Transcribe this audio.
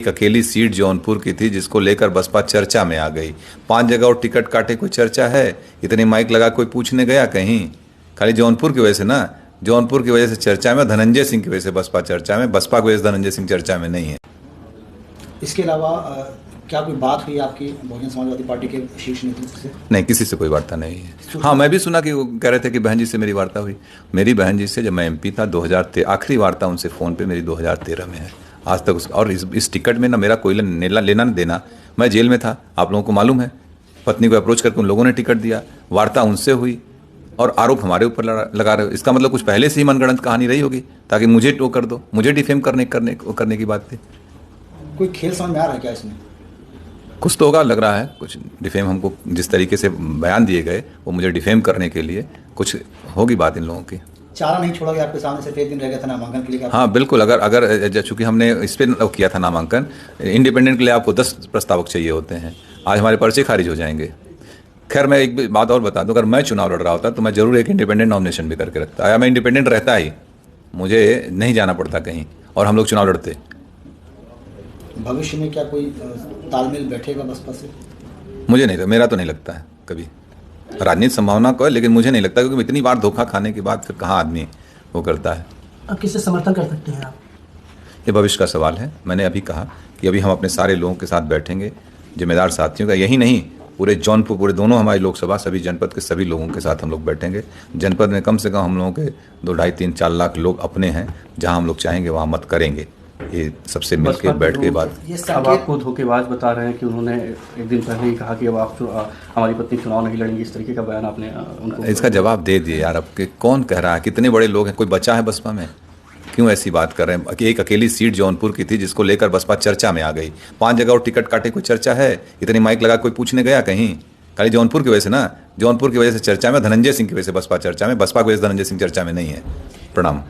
एक अकेली सीट जौनपुर की थी जिसको लेकर बसपा चर्चा में आ गई। 5 जगह और टिकट काटे, कोई चर्चा है? इतनी माइक लगा कोई पूछने गया कहीं? खाली जौनपुर की वजह से ना, जौनपुर की वजह से चर्चा में, धनंजय सिंह की वजह से बसपा चर्चा में, बसपा की वजह से धनंजय सिंह चर्चा में नहीं है। इसके अलावा क्या कोई बात हुई आपकी बहुजन समाजवादी पार्टी के शीर्ष नेतृत्व से? नहीं, किसी से कोई वार्ता नहीं है। हाँ, मैं भी सुना कि वो कह रहे थे कि बहन जी से मेरी वार्ता हुई। मेरी बहन जी से जब मैं एमपी था 2013, आखिरी वार्ता उनसे फ़ोन पे मेरी 2013 में है। आज तक और इस टिकट में ना मेरा कोई लेना न देना। मैं जेल में था, आप लोगों को मालूम है। पत्नी को अप्रोच करके उन लोगों ने टिकट दिया, वार्ता उनसे हुई और आरोप हमारे ऊपर लगा रहे हो। इसका मतलब कुछ पहले से ही मनगढ़ंत कहानी रही होगी ताकि मुझे टो कर दो, मुझे डिफेम करने की बात थी। कोई खेल समझ में आ रहा है क्या इसमें? कुछ तो होगा, लग रहा है कुछ डिफेम। हमको जिस तरीके से बयान दिए गए वो मुझे डिफेम करने के लिए कुछ होगी बात इन लोगों की। चारा नहीं छोड़ा गया आपके सामने, सिर्फ एक दिन रह गया था नामांकन के लिए? हाँ बिल्कुल, अगर चूंकि हमने इस पर किया था नामांकन, इंडिपेंडेंट के लिए आपको 10 प्रस्तावक चाहिए होते हैं। आज हमारे पर्चे खारिज हो जाएंगे। खैर, मैं एक बात और बता दूं, अगर मैं चुनाव लड़ रहा होता तो मैं जरूर एक इंडिपेंडेंट नॉमिनेशन भी करके रखता। या मैं इंडिपेंडेंट रहता ही, मुझे नहीं जाना पड़ता कहीं और हम लोग चुनाव लड़ते। भविष्य में क्या कोई तालमेल बैठेगा बसपा से? मुझे नहीं, मेरा तो नहीं लगता है कभी। राजनीतिक संभावना को है, लेकिन मुझे नहीं लगता, क्योंकि इतनी बार धोखा खाने के बाद फिर कहाँ आदमी वो करता है। अब किससे समर्थन कर सकते हैं आप? ये भविष्य का सवाल है। मैंने अभी कहा कि अभी हम अपने सारे लोगों के साथ बैठेंगे, जिम्मेदार साथियों का, यही नहीं पूरे जौनपुर, पूरे दोनों हमारी लोकसभा, सभी जनपद के सभी लोगों के साथ हम लोग बैठेंगे। जनपद में कम से कम हम लोगों के 2, 2.5, 3, 4 लाख लोग अपने हैं। जहां हम लोग चाहेंगे वहां मत करेंगे। ये सबसे मिलकर बैठ के बात। अब आपको धोखेबाज बता रहे हैं कि उन्होंने एक दिन पहले ही कहा कि अब आप हमारी पत्नी चुनाव नहीं लड़ेंगी, इस तरीके का बयान आपने उनको? इसका जवाब दे दिए यार। अब के कौन कह रहा है? कितने बड़े लोग हैं? कोई बचा है बसपा में? क्यों ऐसी बात कर रहे हैं कि एक अकेली सीट जौनपुर की थी जिसको लेकर बसपा चर्चा में आ गई। 5 जगह और टिकट काटे, कोई चर्चा है? इतनी माइक लगा कोई पूछने गया कहीं? खाली जौनपुर की वजह से ना, जौनपुर की वजह से चर्चा में, धनंजय सिंह की वजह से बसपा चर्चा में, बसपा की वजह से धनंजय सिंह चर्चा में नहीं है। प्रणाम।